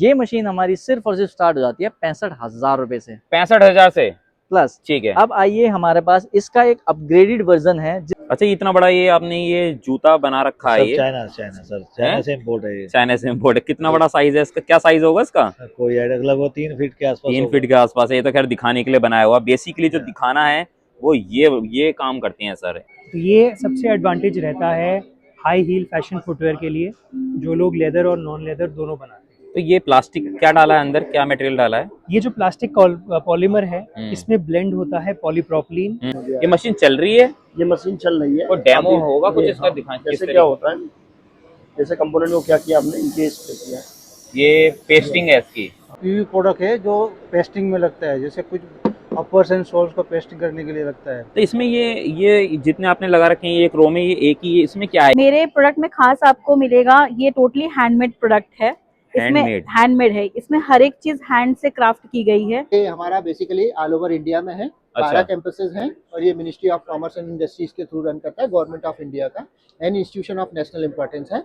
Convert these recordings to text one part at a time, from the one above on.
ये मशीन हमारी सिर्फ और सिर्फ स्टार्ट हो जाती है 65,000 रुपए से। 65,000 से प्लस ठीक है। अब आइए हमारे पास इसका एक अपग्रेडेड वर्जन है। अच्छा, ये इतना बड़ा ये आपने ये जूता बना रखा है, सब ये चाइना चाइना सर, चाइना से इम्पोर्ट है ये। चाइना से इम्पोर्ट है। कितना बड़ा साइज है इसका, क्या साइज होगा इसका? कोई आइडिया, लगभग 3 फीट के आसपास 3 होगा। फीट के आसपास है। ये तो खैर दिखाने के लिए बनाया हुआ, बेसिकली जो दिखाना है वो ये काम करते हैं सर। तो ये सबसे एडवांटेज रहता है हाई हील फैशन फुटवेयर के लिए, जो लोग लेदर और नॉन लेदर दोनों बनाते हैं। तो ये प्लास्टिक क्या डाला है अंदर, क्या मटेरियल डाला है? ये जो प्लास्टिक पॉलीमर है, इसमें ब्लेंड होता है पॉलीप्रोपिलीन। ये मशीन चल रही है? ये मशीन चल रही है। और डेमो होगा कुछ ये, इसका, दिखाएं जैसे क्या होता है, जैसे कंपोनेंट को क्या किया आपने, इंकेज किया है। ये पेस्टिंग है इसकी। पीवी प्रोडक्ट है जो पेस्टिंग में लगता है, जैसे कुछ अपर्स एंड सोल्स को पेस्टिंग करने के लिए लगता है। तो इसमें ये जितने आपने लगा रखे हैं, ये एक रो में ये एक ही, इसमें क्या है? मेरे प्रोडक्ट में खास आपको मिलेगा, ये टोटली हैंडमेड प्रोडक्ट है। इसमें हैंडमेड है, इसमें हर एक चीज हैंड से क्राफ्ट की गई है। ये हमारा बेसिकली ऑल ओवर इंडिया में है। 12 कैंपसेस हैं और ये ministry of commerce and industries के थ्रू रन करता है, गवर्नमेंट ऑफ इंडिया का, and institution of national importance है।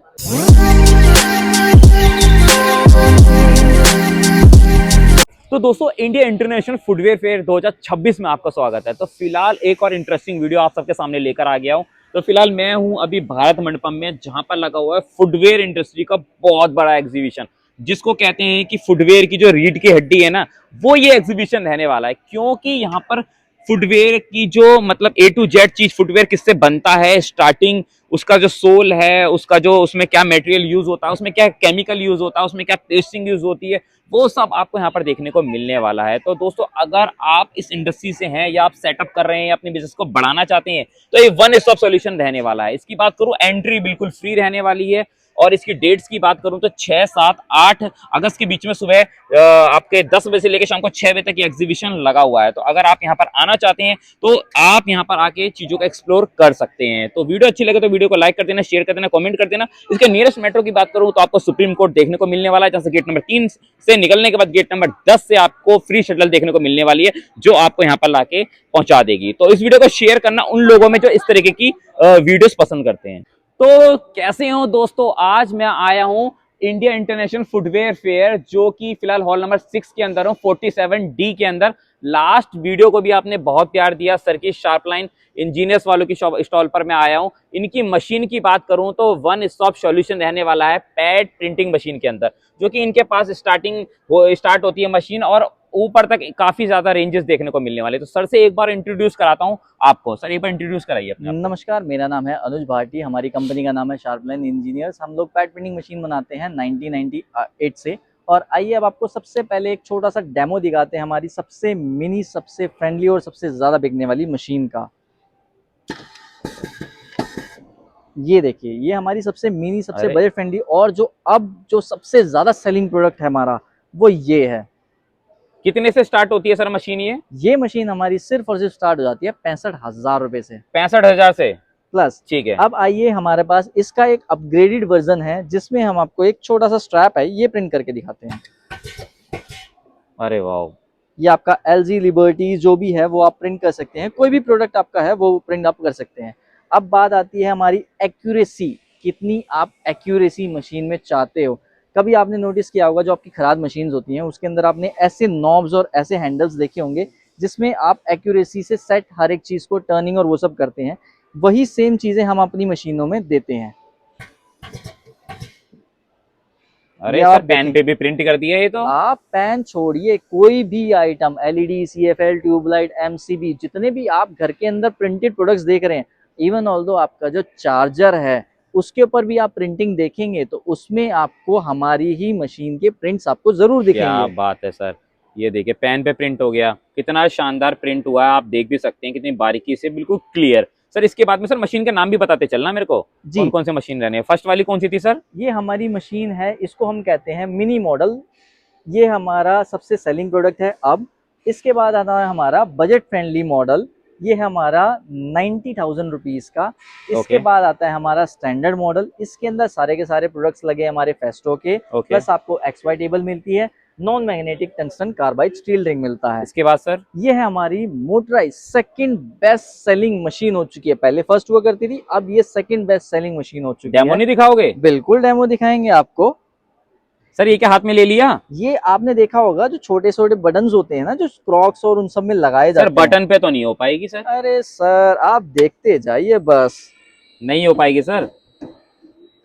तो दोस्तों, इंडिया इंटरनेशनल फुटवेयर फेयर 2026 में आपका स्वागत है। तो फिलहाल एक और इंटरेस्टिंग वीडियो आप सबके सामने लेकर आ गया हूँ। तो फिलहाल मैं हूँ अभी भारत मंडपम में, जहां पर लगा हुआ है फुटवेयर इंडस्ट्री का बहुत बड़ा एग्जीबिशन, जिसको कहते हैं कि फुटवेयर की जो रीढ़ की हड्डी है ना, वो ये एग्जीबिशन रहने वाला है। क्योंकि यहाँ पर फुटवेयर की जो मतलब A to Z चीज, फुटवेयर किससे बनता है, स्टार्टिंग उसका जो सोल है, उसका जो उसमें क्या मटेरियल यूज होता है, उसमें क्या केमिकल यूज होता है, उसमें क्या पेस्टिंग यूज होती है, वो सब आपको यहाँ पर देखने को मिलने वाला है। तो दोस्तों, अगर आप इस इंडस्ट्री से हैं या आप सेटअप कर रहे हैं या अपने बिजनेस को बढ़ाना चाहते हैं, तो ये वन स्टॉप सॉल्यूशन रहने वाला है। इसकी बात करूं, एंट्री बिल्कुल फ्री रहने वाली है। और इसकी डेट्स की बात करूं तो 6, 7, 8 अगस्त के बीच में सुबह आपके 10 बजे से लेकर शाम को 6 बजे तक ये एग्जीबिशन लगा हुआ है। तो अगर आप यहाँ पर आना चाहते हैं तो आप यहाँ पर आके चीजों का एक्सप्लोर कर सकते हैं। तो वीडियो अच्छी लगे तो वीडियो को लाइक कर देना, शेयर कर देना, कमेंट कर देना। इसके नियरेस्ट मेट्रो की बात करूं तो आपको सुप्रीम कोर्ट देखने को मिलने वाला है, जहां से गेट नंबर 3 से निकलने के बाद गेट नंबर 10 से आपको फ्री शटल देखने को मिलने वाली है, जो आपको यहाँ पर लाके पहुंचा देगी। तो इस वीडियो को शेयर करना उन लोगों में जो इस तरीके की वीडियोस पसंद करते हैं। तो कैसे हो दोस्तों, आज मैं आया हूं इंडिया इंटरनेशनल फुटवेयर फेयर, जो कि फिलहाल हॉल नंबर 6 के अंदर हूं, 47D के अंदर। लास्ट वीडियो को भी आपने बहुत प्यार दिया, सर की शार्पलाइन इंजीनियर्स वालों की स्टॉल पर मैं आया हूं। इनकी मशीन की बात करूं तो वन स्टॉप सॉल्यूशन रहने वाला है पैड प्रिंटिंग मशीन के अंदर, जो कि इनके पास स्टार्ट होती है मशीन और ऊपर तक काफी ज्यादा रेंजेस देखने को मिलने वाले। तो सर से एक बार इंट्रोड्यूस कराता हूं आपको। सर एक बार इंट्रोड्यूस कराइए अपने। नमस्कार, मेरा नाम है अनुज भाटी, हमारी कंपनी का नाम है शार्पलाइन इंजीनियर्स। हम लोग पैड प्रिंटिंग मशीन बनाते हैं 1998 से। और आइए अब आपको सबसे पहले एक छोटा सा डेमो दिखाते हैं हमारी सबसे मिनी, सबसे फ्रेंडली और सबसे ज्यादा बिकने वाली मशीन का। ये देखिए, ये हमारी सबसे मिनी, सबसे बजट फ्रेंडली और जो सबसे ज्यादा सेलिंग प्रोडक्ट है हमारा, वो ये है। कितने से स्टार्ट होती है सर मशीन? ये मशीन हमारी सिर्फ और सिर्फ स्टार्ट हो जाती है 65,000 रुपए से। 65,000 से प्लस ठीक है। अब आइए हमारे पास इसका एक अपग्रेडेड वर्जन है, जिसमें हम आपको एक छोटा सा स्ट्रैप है, ये प्रिंट करके दिखाते हैं। अरे वाह, ये आपका LG लिबर्टी जो भी है वो आप प्रिंट कर सकते हैं, कोई भी प्रोडक्ट आपका है वो प्रिंट आप कर सकते हैं। अब बात आती है हमारी एक्यूरेसी, कितनी आप एक्यूरेसी मशीन में चाहते हो। कभी आपने नोटिस किया होगा, जो आपकी खराद मशीन्स होती हैं उसके अंदर आपने ऐसे नॉब्स और ऐसे हैंडल्स देखे होंगे, जिसमें आप एक्यूरेसी से सेट हर एक चीज को टर्निंग और वो सब करते हैं। वही सेम चीजें हम अपनी मशीनों में देते हैं। अरे सर, पेन पे भी प्रिंट कर दिया ये तो। आप पेन छोड़िए, कोई भी item, LED, CFL, tubelight, MCB, जितने भी आप घर के अंदर प्रिंटेड प्रोडक्ट्स देख रहे हैं, इवन ऑल्दो आपका जो चार्जर है उसके ऊपर भी आप प्रिंटिंग देखेंगे तो उसमें आपको हमारी ही मशीन के प्रिंट्स आपको जरूर दिखेंगे। क्या बात है सर, ये देखिए पेन पे प्रिंट हो गया, कितना शानदार प्रिंट हुआ है, आप देख भी सकते हैं कितनी बारीकी से, बिल्कुल क्लियर। सर इसके बाद में सर मशीन का नाम भी बताते चलना मेरे को, कौन कौन से मशीन रहने हैं। फर्स्ट वाली कौन सी थी सर? ये हमारी मशीन है, इसको हम कहते हैं मिनी मॉडल। ये हमारा सबसे सेलिंग प्रोडक्ट है। अब इसके बाद आता है हमारा बजट फ्रेंडली मॉडल, ये है हमारा 90,000 रुपीज का। इसके बाद आता है हमारा स्टैंडर्ड मॉडल, इसके अंदर सारे के सारे प्रोडक्ट्स लगे हमारे फेस्टो के। प्लस आपको XY टेबल मिलती है, non magnetic tungsten carbide steel ring मिलता है। इसके बाद सर ये है हमारी motorise second best selling machine हो चुकी है। पहले फर्स्ट हुआ करती थी, अब ये सेकंड बेस्ट सेलिंग मशीन हो चुकी है। डेमो नहीं दिखाओगे? बिल्कुल डेमो दिखाएंगे आपको। सर ये क्या हाथ में ले लिया? ये आपने देखा होगा जो छोटे छोटे बटन्स होते हैं ना, जो क्रॉक्स और उन सब में लगाए सर जाते हैं। बटन पे तो नहीं हो पाएगी सर। अरे सर आप देखते जाइए बस। नहीं हो पाएगी सर।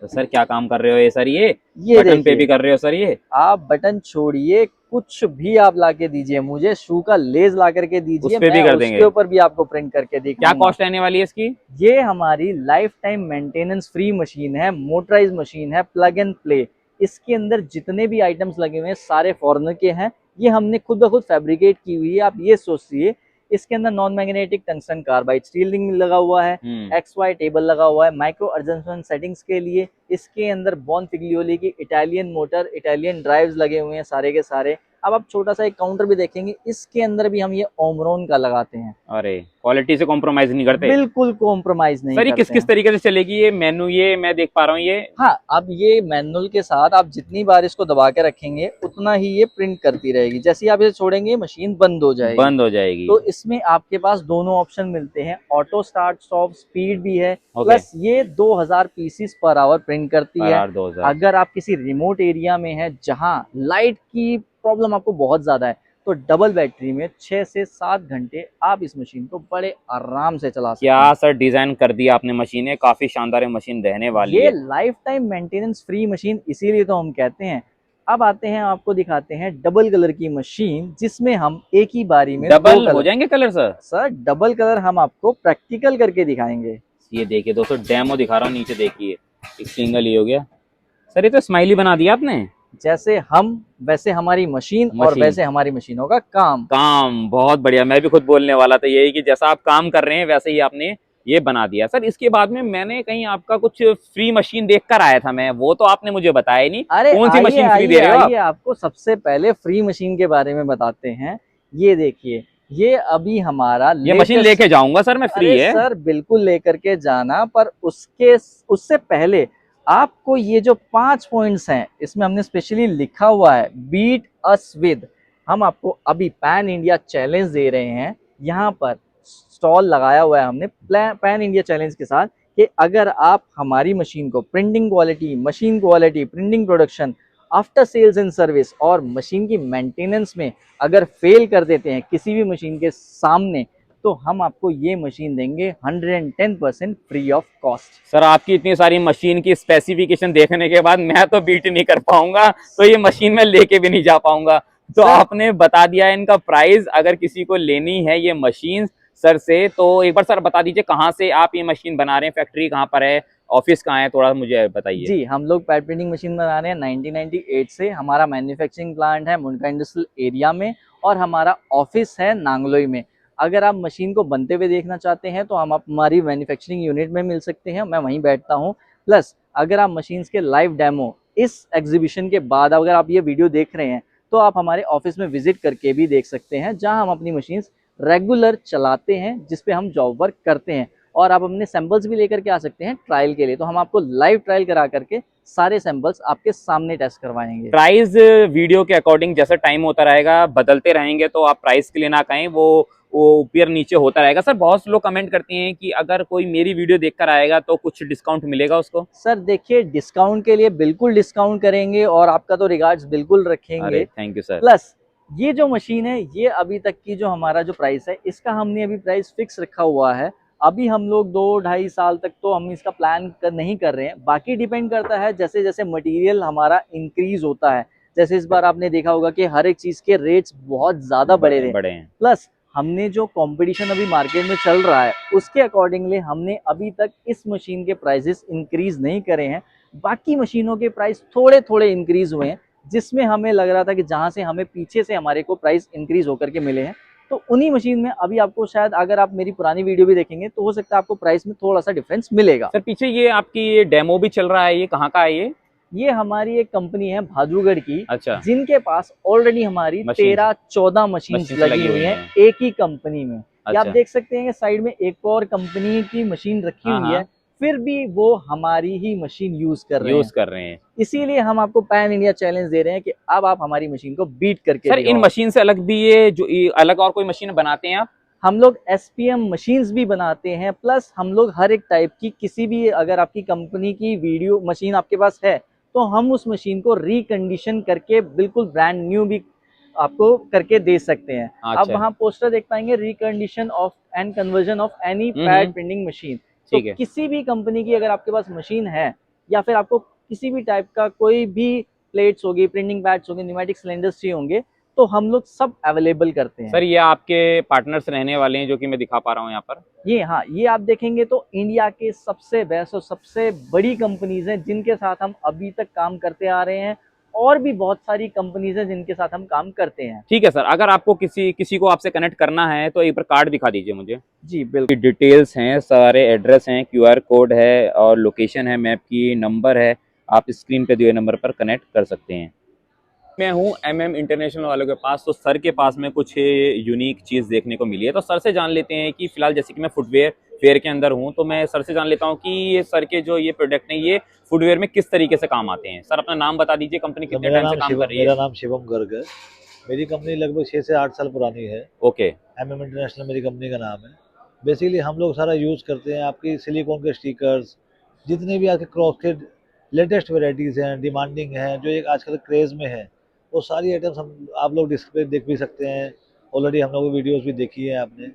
तो सर क्या काम कर रहे हो ये सर? ये बटन पे देखिए, भी कर रहे हो सर ये? आप बटन छोड़िए, कुछ भी आप लाके दीजिए मुझे, शू का लेस ला करके दीजिए, उस पे भी मैं कर देंगे। उसके ऊपर भी आपको प्रिंट करके क्या दिखाऊंगा। कॉस्ट रहने वाली है इसकी? ये हमारी life time maintenance free machine है, मोटराइज मशीन है, प्लग एंड प्ले। इसके अंदर जितने भी आइटम्स लगे हुए हैं सारे फॉरेनर के हैं। ये हमने खुद ब खुद फैब्रिकेट की हुई है। आप ये सोचिए, इसके अंदर non magnetic tungsten carbide steel ring लगा हुआ है, XY टेबल लगा हुआ है माइक्रो एडजस्टमेंट सेटिंग्स के लिए। इसके अंदर बॉन फिग्लियोली की इटालियन मोटर, इटालियन ड्राइव्स लगे हुए हैं सारे के सारे। अब आप छोटा सा एक काउंटर भी देखेंगे, इसके अंदर भी हम ये ओमरोन का लगाते हैं। अरे क्वालिटी से कॉम्प्रोमाइज नहीं करते? बिल्कुल कॉम्प्रोमाइज नहीं सर ये करते किस किस हैं। तरीके से चलेगी ये मेनू? ये मैं देख पा रहा हूँ ये। हाँ, अब ये मैनुअल के साथ आप जितनी बार इसको दबा के रखेंगे उतना ही ये प्रिंट करती रहेगी। जैसे ही आप इसे छोड़ेंगे मशीन बंद हो जाएगी। बंद हो जाएगी। तो इसमें आपके पास दोनों ऑप्शन मिलते हैं, ऑटो स्टार्ट स्टॉप, स्पीड भी है। ओके। प्लस ये 2000 पीसीस पर आवर प्रिंट करती है। 2000। अगर आप किसी रिमोट एरिया में है जहां लाइट की प्रॉब्लम आपको बहुत ज्यादा है, तो डबल बैटरी में 6 से 7 घंटे आप इस मशीन को बड़े आराम से चला सकते हैं। क्या सर डिजाइन कर दिया आपने मशीन है, काफी शानदार मशीन रहने वाली ये है। Life time maintenance free machine इसीलिए तो हम कहते हैं। अब आते हैं, आपको दिखाते हैं डबल कलर की मशीन, जिसमें हम एक ही बारी में डबल दो हो जाएंगे colour sir? Sir double colour हम आपको प्रैक्टिकल करके दिखाएंगे। ये देखिए दोस्तों, डेमो दिखा रहा हूँ, नीचे देखिए एक सिंगल ही हो गया। सर ये तो स्माइली बना दिया आपने। जैसे हम वैसे हमारी मशीन और वैसे हमारी मशीनों का काम। बहुत बढ़िया। मैं भी खुद बोलने वाला था यही कि जैसा आप काम कर रहे हैं वैसे ही आपने ये बना दिया। सर इसके बाद में मैंने कहीं आपका कुछ फ्री मशीन देख कर आया था मैं, वो तो आपने मुझे बताया नहीं। अरे कौन सी मशीन फ्री दे रहे हो आप? आपको सबसे पहले फ्री मशीन के बारे में बताते हैं। ये देखिए, ये अभी हमारा ये मशीन लेके जाऊंगा सर मैं, फ्री है सर बिल्कुल लेकर के जाना, पर उससे पहले आपको ये जो 5 पॉइंट्स हैं, इसमें हमने स्पेशली लिखा हुआ है बीट अस विद। हम आपको अभी पैन इंडिया चैलेंज दे रहे हैं। यहाँ पर स्टॉल लगाया हुआ है हमने पैन इंडिया चैलेंज के साथ, कि अगर आप हमारी मशीन को printing quality, machine quality, printing production, after sales and service और मशीन की मेंटेनेंस में अगर फेल कर देते हैं किसी भी मशीन के सामने, तो हम आपको ये मशीन देंगे 110% फ्री ऑफ कॉस्ट। सर आपकी इतनी सारी मशीन की स्पेसिफिकेशन देखने के बाद मैं तो बीट नहीं कर पाऊंगा, तो ये मशीन मैं लेके भी नहीं जा पाऊंगा। तो आपने बता दिया है इनका प्राइस। अगर किसी को लेनी है ये मशीन सर से, तो एक बार सर बता दीजिए कहाँ से आप ये मशीन बना रहे हैं, फैक्ट्री कहाँ पर है, ऑफिस कहाँ है, थोड़ा मुझे बताइए। जी, हम लोग पैड प्रिंटिंग मशीन बना रहे हैं 1998 से। हमारा मैन्युफैक्चरिंग प्लांट है मुंडका इंडस्ट्रियल एरिया में, और हमारा ऑफिस है नांगलोई में। अगर आप मशीन को बनते हुए देखना चाहते हैं तो हम हमारी मैन्युफैक्चरिंग यूनिट में मिल सकते हैं, मैं वहीं बैठता हूं। प्लस अगर आप मशीन्स के लाइव डेमो इस एग्जीबिशन के बाद अगर आप ये वीडियो देख रहे हैं, तो आप हमारे ऑफिस में विजिट करके भी देख सकते हैं, जहां हम अपनी मशीन्स रेगुलर चलाते हैं, जिसपे हम जॉब वर्क करते हैं। और आप अपने सैंपल्स भी लेकर के आ सकते हैं ट्रायल के लिए, तो हम आपको लाइव ट्रायल करा करके सारे सैंपल्स आपके सामने टेस्ट करवाएंगे। प्राइस वीडियो के अकॉर्डिंग जैसा टाइम होता रहेगा बदलते रहेंगे, तो आप प्राइस के लिए ना कहें, वो ऊपर नीचे होता रहेगा। सर बहुत लोग कमेंट करते हैं कि अगर कोई मेरी वीडियो देखकर आएगा तो कुछ डिस्काउंट मिलेगा उसको? सर देखिए, डिस्काउंट के लिए बिल्कुल डिस्काउंट करेंगे, और आपका तो रिगार्ड्स बिल्कुल रखेंगे। Thank you sir. प्लस ये जो मशीन है, ये अभी तक की जो हमारा जो प्राइस है, इसका हमने अभी प्राइस फिक्स रखा हुआ है। अभी हम लोग 2-2.5 साल तक तो हम इसका प्लान नहीं कर रहे हैं, बाकी डिपेंड करता है जैसे जैसे मटेरियल हमारा इंक्रीज होता है। जैसे इस बार आपने देखा होगा कि हर एक चीज के रेट्स बहुत ज्यादा बढ़े हैं। प्लस हमने जो कंपटीशन अभी मार्केट में चल रहा है, उसके अकॉर्डिंगली हमने अभी तक इस मशीन के प्राइसेस इंक्रीज नहीं करे हैं। बाकी मशीनों के प्राइस थोड़े थोड़े इंक्रीज हुए हैं, जिसमें हमें लग रहा था कि जहां से हमें पीछे से हमारे को प्राइस इंक्रीज होकर के मिले हैं, तो उन्हीं मशीन में अभी आपको शायद, अगर आप मेरी पुरानी वीडियो भी देखेंगे तो हो सकता है आपको प्राइस में थोड़ा सा डिफरेंस मिलेगा। सर पीछे ये आपकी ये डेमो भी चल रहा है, ये कहाँ का है ये हमारी एक कंपनी है भाद्रुगढ़ की, अच्छा, जिनके पास ऑलरेडी हमारी 13-14 मशीन लगी हुई हैं एक ही कंपनी में। अच्छा। आप देख सकते हैं कि साइड में एक और कंपनी की मशीन रखी हुई है, फिर भी वो हमारी ही मशीन यूज कर रहे हैं। इसीलिए हम आपको पैन इंडिया चैलेंज दे रहे हैं कि अब आप हमारी मशीन को बीट करके। सर इन मशीन से अलग भी ये जो अलग और कोई मशीन बनाते हैं आप? हम लोग SPM मशीन्स भी बनाते हैं, प्लस हम लोग हर एक टाइप की, किसी भी, अगर आपकी कंपनी की वीडियो मशीन आपके पास है तो हम उस मशीन को रिकंडीशन करके बिल्कुल ब्रांड न्यू भी आपको करके दे सकते हैं। आप अच्छा। वहाँ पोस्टर देख पाएंगे, recondition of and conversion of any pad printing machine. तो ठीक है। किसी भी कंपनी की अगर आपके पास मशीन है या फिर आपको किसी भी टाइप का कोई भी प्लेट्स होगी, प्रिंटिंग पैड्स होंगे, न्यूमेटिक सिलेंडर्स चाहिए होंगे, तो हम लोग सब अवेलेबल करते हैं। सर ये आपके पार्टनर्स रहने वाले हैं जो कि मैं दिखा पा रहा हूँ यहाँ पर? ये हाँ, ये आप देखेंगे तो इंडिया के सबसे बेस्ट और सबसे बड़ी कंपनीज हैं जिनके साथ हम अभी तक काम करते आ रहे हैं, और भी बहुत सारी कंपनीज हैं जिनके साथ हम काम करते हैं। ठीक है सर, अगर आपको किसी को आपसे कनेक्ट करना है तो एक बार कार्ड दिखा दीजिए मुझे। जी बिल्कुल। डिटेल्स हैं, सारे एड्रेस हैं, QR कोड है और लोकेशन है, मैप की नंबर है, आप स्क्रीन पे दिए नंबर पर कनेक्ट कर सकते हैं। मैं हूँ MM इंटरनेशनल वालों के पास, तो सर के पास में कुछ यूनिक चीज़ देखने को मिली है, तो सर से जान लेते हैं कि फिलहाल जैसे कि मैं फुटवेयर फेयर के अंदर हूँ, तो मैं सर से जान लेता हूँ कि ये सर के जो ये प्रोडक्ट हैं ये फुटवेयर में किस तरीके से काम आते हैं। सर अपना नाम बता दीजिए, कंपनी कितने टाइम से काम कर रही है? मेरा नाम शिवम गर्ग है। मेरी कंपनी लगभग 6 से 8 साल पुरानी है। ओके। MM इंटरनेशनल मेरी कंपनी का नाम है। बेसिकली हम लोग सारा यूज़ करते हैं आपकी सिलिकॉन के स्टिकर्स, जितने भी आपके क्रॉस के लेटेस्ट वेराइटीज़ हैं, डिमांडिंग हैं, जो एक आजकल क्रेज़ में है, वो सारी आइटम्स हम आप लोग डिस्प्ले देख भी सकते हैं। ऑलरेडी हम लोग वीडियोज़ भी देखी है आपने।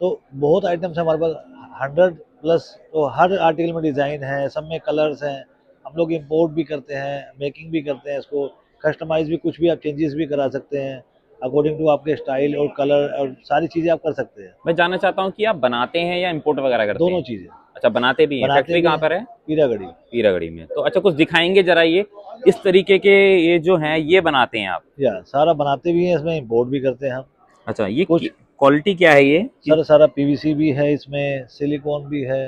तो बहुत आइटम्स हमारे पास 100 प्लस, तो हर आर्टिकल में डिज़ाइन है, सब में कलर्स हैं। हम लोग इंपोर्ट भी करते हैं, मेकिंग भी करते हैं, इसको कस्टमाइज़ भी, कुछ भी आप चेंजेस भी करा सकते हैं अकॉर्डिंग टू आपके स्टाइल और कलर, और सारी चीज़ें आप कर सकते हैं। मैं जानना चाहता हूँ कि आप बनाते हैं या इंपोर्ट वगैरह करते हैं? दोनों चीज़ें। अच्छा, बनाते भी हैं। फैक्ट्री कहाँ पर है? पीरागढ़ी। पीरागढ़ी में। तो अच्छा, कुछ दिखाएंगे जरा ये इस तरीके के ये जो हैं ये बनाते हैं आप? या सारा बनाते भी हैं, इसमें इंपोर्ट भी करते हैं हम। अच्छा, ये कुछ क्वालिटी क्या है ये? सर सारा PVC भी है, इसमें सिलिकॉन भी है।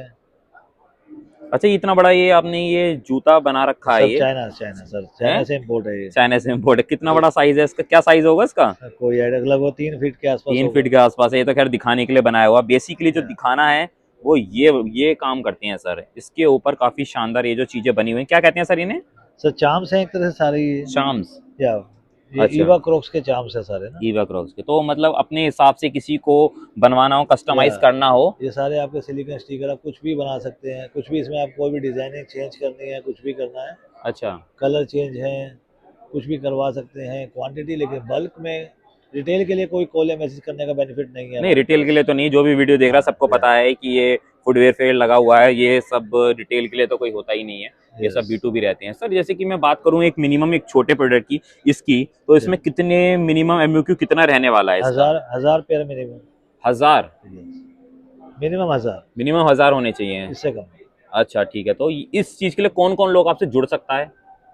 अच्छा, इतना बड़ा ये आपने ये जूता बना रखा है सब ये? चाइना सर, चाइना से इंपोर्ट है ये। चाइना से इंपोर्ट है। कितना बड़ा साइज है इसका? क्या साइज होगा इसका? कोई आइडिया, लगभग 3 फीट के आसपास 3 होगा। फीट के आसपास है। ये तो खैर दिखाने के लिए बनाया हुआ। बेसिकली जो दिखाना है वो ये काम करते हैं सर। इसके ऊपर काफी शानदार ये जो चीजें बनी हुई हैं, क्या कहते हैं सर इन्हें? सर चार्म्स हैं एक तरह से सारे ये। चार्म्स? या ये अच्छा। ईवा क्रॉक्स के चार्म्स है सारे ना। ईवा क्रॉक्स के। तो मतलब अपने हिसाब से किसी को बनवाना हो, कस्टमाइज करना हो? ये सारे आपके सिलिकॉन स्टिकर, आप कुछ भी बना सकते हैं, कुछ भी इसमें आप कोई भी डिजाइनिंग चेंज करनी है, कुछ भी करना है, अच्छा। कलर चेंज है, कुछ भी करवा सकते हैं। क्वांटिटी लेकिन बल्क में, रिटेल के लिए कोई कॉल या मैसेज करने का बेनिफिट नहीं है। नहीं, रिटेल के लिए तो नहीं। जो भी वीडियो देख रहा है सबको पता है कि ये फुटवेयर फेयर लगा हुआ है, ये सब रिटेल के लिए तो कोई होता ही नहीं है। ये सब B2B रहते हैं। सर जैसे कि मैं बात करूं एक मिनिमम, एक छोटे प्रोडक्ट की इसकी, तो इसमें कितने मिनिमम MOQ कितना रहने वाला है इसका? 1000 पेयर मिनिमम। 1000? मिनिमम 1000। मिनिमम 1000 होने चाहिए? इससे कम। अच्छा ठीक है। तो इस चीज के लिए कौन कौन लोग आपसे जुड़ सकता है?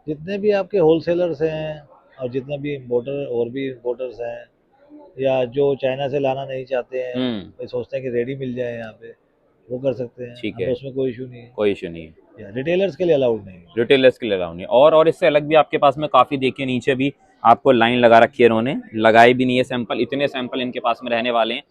जितने भी आपके होलसेलर्स हैं और जितने भी इम्पोर्टर और भी इम्पोर्टर्स हैं, या जो चाइना से लाना नहीं चाहते हैं, वे सोचते हैं कि रेडी मिल जाए यहाँ पे, वो कर सकते हैं। ठीक है, उसमें कोई इशू नहीं है। कोई इशू नहीं है। रिटेलर्स के लिए अलाउड नहीं है। रिटेलर्स के लिए अलाउड नहीं। और इससे अलग भी आपके पास में काफी, देखिए नीचे भी आपको लाइन लगा रखी है, इन्होंने लगाए भी नहीं है सैंपल। इतने सैंपल इनके पास में रहने वाले हैं,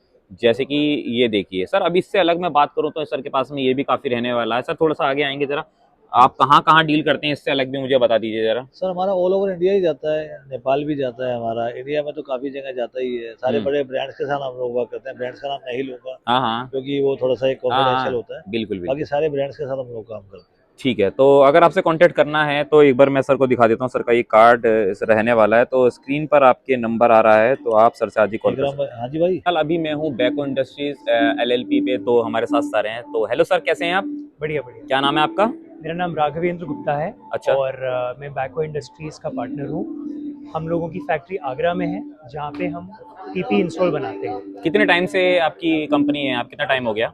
जैसे कि ये देखिए सर। अब इससे अलग मैं बात करूं तो सर के पास में ये भी काफी रहने वाला है। सर थोड़ा सा आगे आएंगे जरा, आप कहाँ डील करते हैं? इससे अलग भी मुझे बता दीजिए जरा। सर हमारा ऑल ओवर इंडिया ही जाता है, नेपाल भी जाता है हमारा, इंडिया में तो काफी जगह जाता ही है। सारे बड़े ब्रांड्स के साथ हम लोग वर्क करते हैं। ब्रांड्स का नाम नहीं लूंगा हाँ, क्योंकि वो थोड़ा सा कॉन्फिडेंशियल होता है। बिल्कुल बिल्कुल। बाकी सारे ब्रांड्स के साथ हम लोग काम करते हैं। ठीक है, तो अगर आपसे कांटेक्ट करना है तो एक बार मैं सर को दिखा देता हूँ। सर का ये कार्ड रहने वाला है, तो स्क्रीन पर आपके नंबर आ रहा है, तो आप सर से आज ही कॉल कर सकते हैं। हाँ जी भाई। कल अभी मैं हूँ बैको इंडस्ट्रीज LLP पे, तो हमारे साथ सर हैं। तो हेलो सर, कैसे हैं आप? बढ़िया बढ़िया। क्या नाम है आपका? मेरा नाम राघवेंद्र गुप्ता है। अच्छा। और मैं बैको इंडस्ट्रीज़ का पार्टनर हूँ। हम लोगों की फैक्ट्री आगरा में है, जहाँ पे हम TP इंस्टॉल बनाते हैं। कितने टाइम से आपकी कंपनी है? आप कितना टाइम हो गया?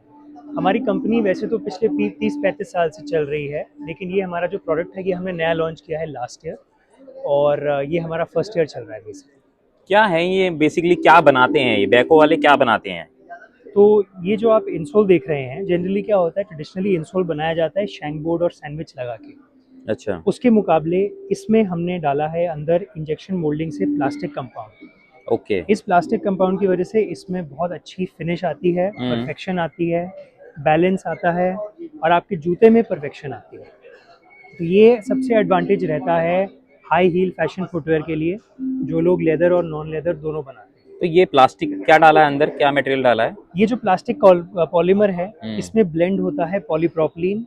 हमारी कंपनी वैसे तो पिछले 30-35 साल से चल रही है, लेकिन ये हमारा जो प्रोडक्ट है ये हमने नया लॉन्च किया है लास्ट ईयर, और ये हमारा फर्स्ट ईयर चल रहा है बेसिकली। क्या है ये बेसिकली, क्या बनाते हैं ये बैको वाले, क्या बनाते हैं? तो ये जो आप इंसोल देख रहे हैं, जनरली क्या होता है, ट्रेडिशनली इंसोल बनाया जाता है शैंक बोर्ड और सैंडविच लगा के। अच्छा। उसके मुकाबले इसमें हमने डाला है अंदर इंजेक्शन मोल्डिंग से प्लास्टिक कंपाउंड। ओके। इस प्लास्टिक कंपाउंड की वजह से इसमें बहुत अच्छी फिनिश आती है, परफेक्शन आती है, बैलेंस आता है, और आपके जूते में परफेक्शन आती है। तो ये सबसे एडवांटेज रहता है हाई हील फैशन फुटवेयर के लिए, जो लोग लेदर और नॉन लेदर दोनों बनाते हैं। तो ये प्लास्टिक क्या डाला है अंदर, क्या मटेरियल डाला है? ये जो प्लास्टिक पॉलीमर है, इसमें ब्लेंड होता है पॉलीप्रोपिलीन,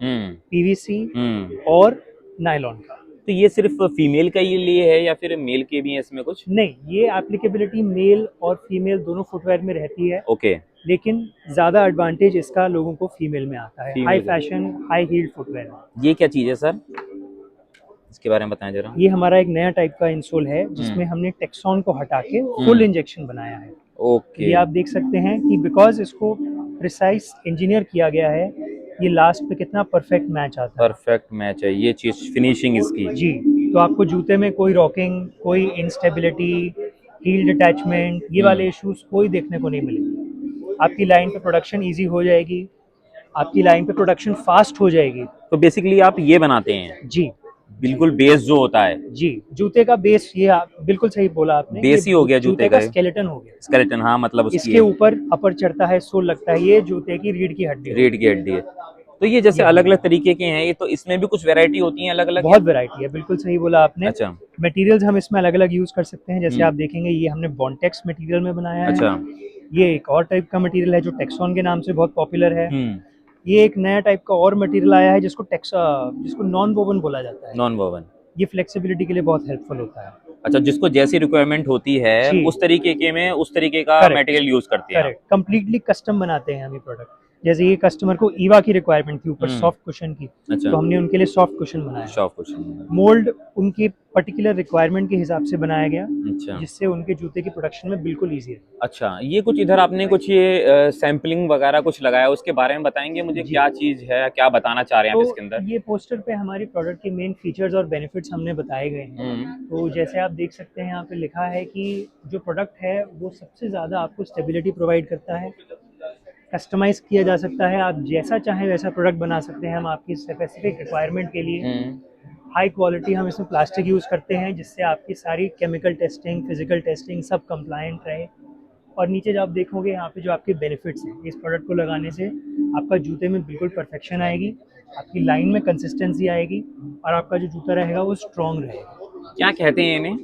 PVC और नायलॉन का। तो ये सिर्फ फीमेल का ही लिए है या फिर मेल के भी हैं इसमें कुछ? नहीं, ये एप्लीकेबिलिटी मेल और फीमेल दोनों फुटवेयर में रहती है, ओके। लेकिन ज़्यादा एडवांटेज इसका लोगों को फीमेल में आता है, Female हाई में। फैशन हाई हील्ड फुटवेयर में। ये क्या चीज़ है सर, इसके बारे में बताएं जरा। ये हमारा एक नया टाइप का इंसोल है जिसमें हमने टेक्सॉन को हटा के फुल इंजेक्शन बनाया है। ओके। ये आप देख सकते हैं कि बिकॉज इसको प्रिसाइज इंजीनियर किया गया है, ये लास्ट पे कितना परफेक्ट मैच आता है। परफेक्ट मैच है ये चीज़, फिनिशिंग इसकी। जी, तो आपको जूते में कोई रॉकिंग, कोई इंस्टेबिलिटी, हील्ड अटैचमेंट, ये वाले इश्यूज कोई देखने को नहीं मिलेंगे। आपकी लाइन पे प्रोडक्शन इजी हो जाएगी, आपकी लाइन पे प्रोडक्शन फास्ट हो जाएगी। तो बेसिकली आप ये बनाते हैं? जी बिल्कुल बेस जो होता है। जी, जूते का बेस, ये आप बिल्कुल सही बोला आपने, बेस ये ही हो गया जूते का। स्केलेटन हो गया। स्केलेटन, हाँ, मतलब उसकी इसके ऊपर अपर चढ़ता है, सोल लगता है, ये जूते की रीढ़ की हड्डी है। रीढ़ की हड्डी है। तो ये जैसे अलग अलग तरीके के हैं, ये तो इसमें भी कुछ वैरायटी होती है अलग अलग? बहुत वैरायटी है, बिल्कुल सही बोला आपने। अच्छा। मटेरियल्स हम इसमें अलग अलग यूज कर सकते हैं, जैसे आप देखेंगे ये हमने बॉन्टेक्स मटेरियल में बनाया है। अच्छा। ये एक और टाइप का मटेरियल है जो टेक्सॉन के नाम से बहुत पॉपुलर है। ये एक नया टाइप का और मटेरियल आया है जिसको नॉन वोवन बोला जाता है। Non woven. ये फ्लेक्सिबिलिटी के लिए बहुत हेल्पफुल होता है। अच्छा, जिसको जैसी रिक्वायरमेंट होती है उस तरीके के में उस तरीके का मटेरियल यूज करते हैं। करेक्ट, कंप्लीटली कस्टम बनाते हैं हम ये प्रोडक्ट। जैसे ये कस्टमर को ईवा की रिक्वायरमेंट थी ऊपर सॉफ्ट कुशन की, अच्छा। तो हमने उनके लिए सॉफ्ट कुशन बनाया। सॉफ्ट कुशन मोल्ड उनकी पर्टिकुलर रिक्वायरमेंट के हिसाब से बनाया गया, अच्छा, जिससे उनके जूते की प्रोडक्शन में बिल्कुल ईजी है। अच्छा, ये कुछ इधर आपने कुछ ये सैम्पलिंग वगैरह कुछ लगाया, उसके बारे में बताएंगे मुझे, क्या चीज है, क्या बताना चाह रहे हैं आप इसके अंदर? ये पोस्टर पे हमारी प्रोडक्ट के मेन फीचर्स और बेनिफिट्स हमने बताए गए हैं। तो जैसे आप देख सकते हैं यहाँ पे लिखा है कि जो प्रोडक्ट है वो सबसे ज़्यादा आपको स्टेबिलिटी प्रोवाइड करता है, कस्टमाइज किया जा सकता है, आप जैसा चाहें वैसा प्रोडक्ट बना सकते हैं हम आपकी स्पेसिफिक रिक्वायरमेंट के लिए। हाई क्वालिटी हम इसमें प्लास्टिक यूज़ करते हैं जिससे आपकी सारी केमिकल टेस्टिंग, फिजिकल टेस्टिंग सब कंप्लायंट रहे। और नीचे जब आप देखोगे यहाँ पे जो आपके बेनिफिट्स हैं, इस प्रोडक्ट को लगाने से आपका जूते में बिल्कुल परफेक्शन आएगी, आपकी लाइन में कंसिस्टेंसी आएगी और आपका जो जूता रहेगा वो स्ट्रॉन्ग रहेगा। क्या कहते हैं इन्हें?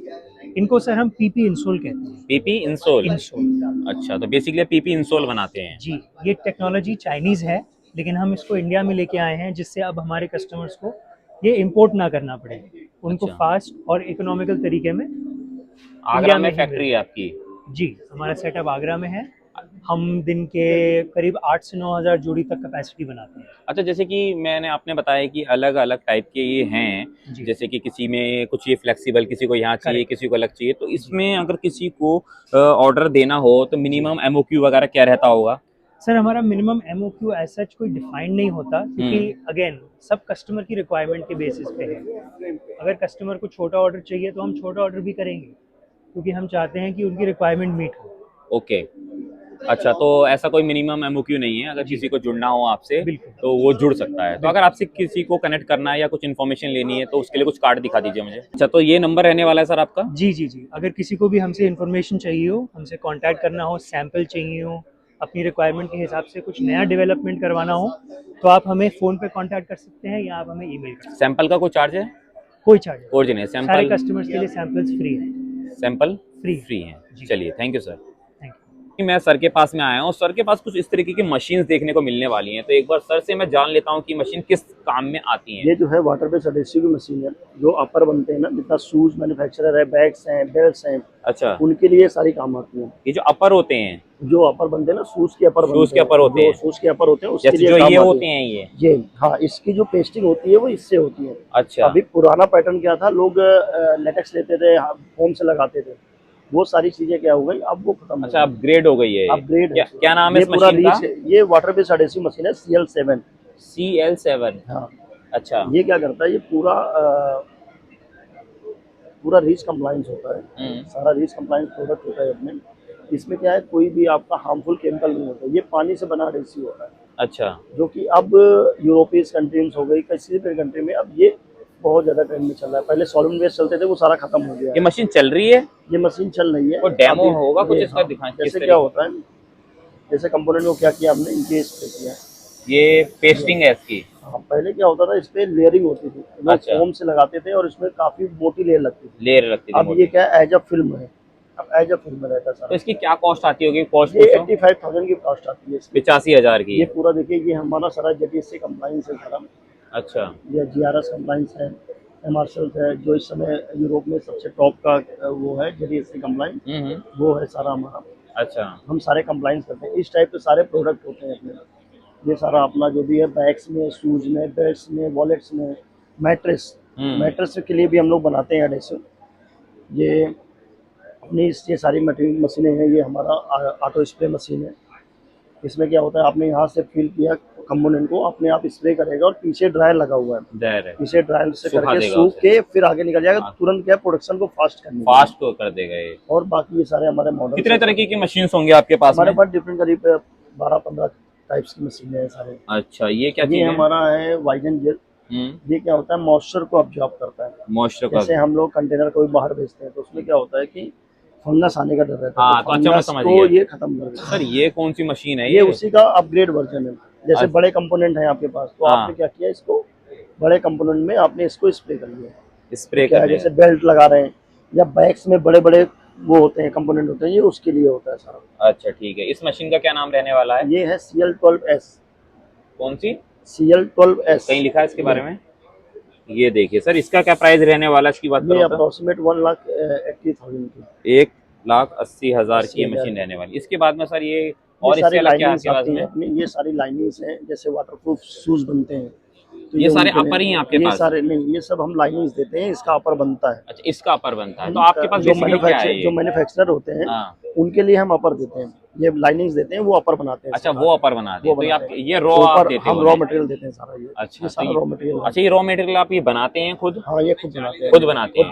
इनको सर हम पीपी इंसोल कहते हैं। PP insole? इंसोल। अच्छा, तो बेसिकली पीपी इंसोल बनाते हैं? जी, ये टेक्नोलॉजी चाइनीज़ है, लेकिन हम इसको इंडिया में लेके आए हैं जिससे अब हमारे कस्टमर्स को ये इंपोर्ट ना करना पड़े, उनको अच्छा। फास्ट और इकोनॉमिकल तरीके में। आगरा में फैक्ट्री है आपकी? जी, हमारा सेटअप आगरा में है। हम दिन के करीब 8 से 9 हज़ार जोड़ी तक कैपेसिटी बनाते हैं। अच्छा, जैसे कि मैंने आपने बताया कि अलग अलग टाइप के ये हैं, जैसे कि किसी में कुछ ये फ्लेक्सिबल, किसी को यहाँ चाहिए, किसी को अलग चाहिए, तो इसमें अगर किसी को ऑर्डर देना हो तो मिनिमम एमओक्यू वगैरह क्या रहता होगा? सर हमारा मिनिमम एमओक्यू एज सच कोई डिफाइंड नहीं होता, क्योंकि अगेन सब कस्टमर की रिक्वायरमेंट के बेसिस पे है। अगर कस्टमर को छोटा ऑर्डर चाहिए तो हम छोटा ऑर्डर भी करेंगे, क्योंकि हम चाहते हैं कि उनकी रिक्वायरमेंट मीट हो। ओके। अच्छा, तो ऐसा कोई मिनिमम एमओक्यू नहीं है, अगर किसी को जुड़ना हो आपसे तो वो जुड़ सकता है। तो अगर आपसे किसी को कनेक्ट करना है या कुछ इन्फॉर्मेशन लेनी है तो उसके लिए कुछ कार्ड दिखा दीजिए मुझे। अच्छा, तो ये नंबर रहने वाला है सर आपका? जी जी जी, अगर किसी को भी हमसे इन्फॉर्मेशन चाहिए हो, हमसे कांटेक्ट करना हो, सैंपल चाहिए हो, अपनी रिक्वायरमेंट के हिसाब से कुछ नया डेवलपमेंट करवाना हो, तो आप हमें फ़ोन पे कांटेक्ट कर सकते हैं या आप हमें ईमेल कर सकते हैं। सैंपल का कोई चार्ज है? कोई चार्ज नहीं। ओरिजिनल सैंपल सारे कस्टमर्स के लिए सैंपल्स फ्री है। सैंपल फ्री फ्री हैं? चलिए, थैंक यू सर। थैंक कि मैं सर के पास में आया हूँ, सर के पास कुछ इस तरीके की मशीन्स देखने को मिलने वाली हैं, तो एक बार सर से मैं जान लेता हूँ कि मशीन किस काम में आती हैं। ये जो है वाटर बेस्ड एडहेसिव की मशीन है, जो अपर बनते हैं ना, जितना शूज मैन्युफैक्चरर है, बैग्स हैं, बेल्ट्स हैं, अच्छा, उनके लिए सारी काम आती हैं। ये जो अपर होते हैं, जो अपर बनते हैं ना, शूज के अपर शूज के अपर होते हैं, शूज के अपर होते हैं, उसके जैसे लिए जो काम ये आती होते है। हैं ये हाँ, इसकी जो पेस्टिंग होती है वो इससे होती है। अच्छा, अभी पुराना पैटर्न क्या था, लोग लेटेक्स लेते थे, फोम से लगाते थे, वो सारी चीजें क्या हो गई, अब वो खत्म। अच्छा, अपग्रेड हो गई है। अपग्रेड क्या, क्या नाम है ये इस पूरा मशीन का? ये वाटर बेस्ड एडहेसिव मशीन है, CL7। CL7? हाँ। अच्छा, ये क्या करता है, ये पूरा रीच कंप्लायंस होता है, सारा रीच कंप्लायंस प्रोडक्ट होता है अपने। इसमें क्या है, कोई भी आपका हार्मफुल केमिकल नहीं होता, ये पानी से बना एडहेसिव होता है। अच्छा, जो कि अब यूरोपीय कंट्रीज हो गई, किसी भी कंट्री में अब ये बहुत ज्यादा ट्रेंड में चल रहा है। पहले सॉलिड वेस्ट चलते थे, वो सारा खत्म हो गया ये मशीन चल रही है? ये मशीन चल रही है। वो डेमो अभी होगा कुछ ये, इसका, दिखाएं किस जैसे तरीके? क्या होता है, जैसे कंपोनेंट को क्या किया हमने, इनके स्प्रे किया, ये पेस्टिंग है इसकी? हाँ, पहले क्या होता था, इस पे लेयरिंग होती थी, लोग अच्छा। फोम से लगाते थे और इसमें काफी मोटी लेयर लगती थी। लेयर लगती थी अब मोटी। ये क्या एज अ फिल्म है, अब एज अ फिल्म रहता है तो सारा। इसकी क्या कॉस्ट आती होगी? कॉस्ट ये 85,000 की कॉस्ट आती है इसकी। 85,000 की? ये पूरा देखिए, ये हमारा सारा JTSC कंप्लायंस है सारा। अच्छा, ये GRS कंप्लायंस है, एमआरसल्स है, जो इस समय यूरोप में सबसे टॉप का वो है जीडीएससी कंप्लाइंट, वो है सारा हमारा। अच्छा। हम सारे कंप्लाइंस करते हैं, इस टाइप के सारे प्रोडक्ट होते हैं अपने। ये सारा अपना जो भी है बैग्स में, शूज में, बेल्ट्स में, वॉलेट्स में, मैट्रेस मैट्रेस के लिए भी हम लोग बनाते हैं एडेसिव। ये अपनी ये सारी मशीनें हैं। ये हमारा ऑटो स्प्रे मशीन है। इसमें क्या होता है, आपने यहाँ से फिल किया कंपोनेंट को, अपने आप स्प्रे करेगा और पीछे ड्रायर लगा हुआ है, पीछे ड्रायर से सुखा करके देगा सूख उसे। के फिर आगे निकल जाएगा। हाँ। तुरंत क्या प्रोडक्शन को फास्ट करने के लिए। फास्ट को कर देगा ये। और बाकी ये सारे हमारे मॉडल। कितने तरीके की मशीन्स होंगे आपके पास हमारे में? पास डिफरेंट करीब 12-15 टाइप्स की मशीनें हैं सारे। अच्छा, ये क्या ये चीज है? हमारा है वाइजन जेल। ये क्या होता है, मॉइस्चर को ऑब्जॉर्ब करता है। मॉइस्चर का। जैसे हम लोग कंटेनर कोई बाहर भेजते हैं तो उसमें क्या होता है कि फंगस आने का डर रहता है। हाँ, तो अच्छा मैं समझ को गया। ये खत्म कर देता है। सर ये कौन सी मशीन है? ये उसी का अपग्रेड वर्जन है। जैसे अच्छा। बड़े कंपोनेंट हैं आपके पास, तो हाँ। आपने क्या किया, इसको बड़े कंपोनेंट में आपने इसको स्प्रे कर लिया। स्प्रे क्या है, करने जैसे बेल्ट लगा रहे हैं या बैग्स में बड़े बड़े वो होते हैं कंपोनेंट होते हैं, ये उसके लिए होता है सारा। अच्छा ठीक है। इस मशीन का क्या नाम रहने वाला है? ये है CL12S। कौन सी? CL12S कहीं लिखा है इसके बारे में? ये देखिए सर, इसका क्या प्राइस रहने वाला है इसकी बात ये करो तो? अप्रोक्सीमेट 1,80,000 की। 1,80,000 की ये मशीन रहने वाली। इसके बाद में सर ये और इससे सारी अलग क्या है लाइनिंग्स आपके पास आती हैं में? अपनी। ये सारी लाइनिंग्स हैं, जैसे वाटरप्रूफ शूज बनते हैं तो ये सारे उनके लिए- अपर ही हैं आपके ये पास? सारे नहीं, ये सब हम लाइनिंग्स देते हैं, इसका अपर बनता है। अच्छा, इसका अपर बनता है। तो आपके पास जो बेसिकली क्या है जो ये? मैन्युफैक्चरर होते हैं हाँ। उनके लिए हम अपर देते हैं, ये लाइनिंग्स देते हैं, वो अपर बनाते हैं। अच्छा, वो अपर बनाते हैं। तो ये आप बनाते हैं। ये रॉ आप ऊपर देते हम हो रॉ उन्हें? मटेरियल देते हैं सारा। ये अच्छा, ये तो सारा रॉ मटेरियल। अच्छा, ये रॉ मटेरियल आप ये बनाते हैं खुद? हाँ, ये खुद बनाते हैं। खुद बनाते हैं?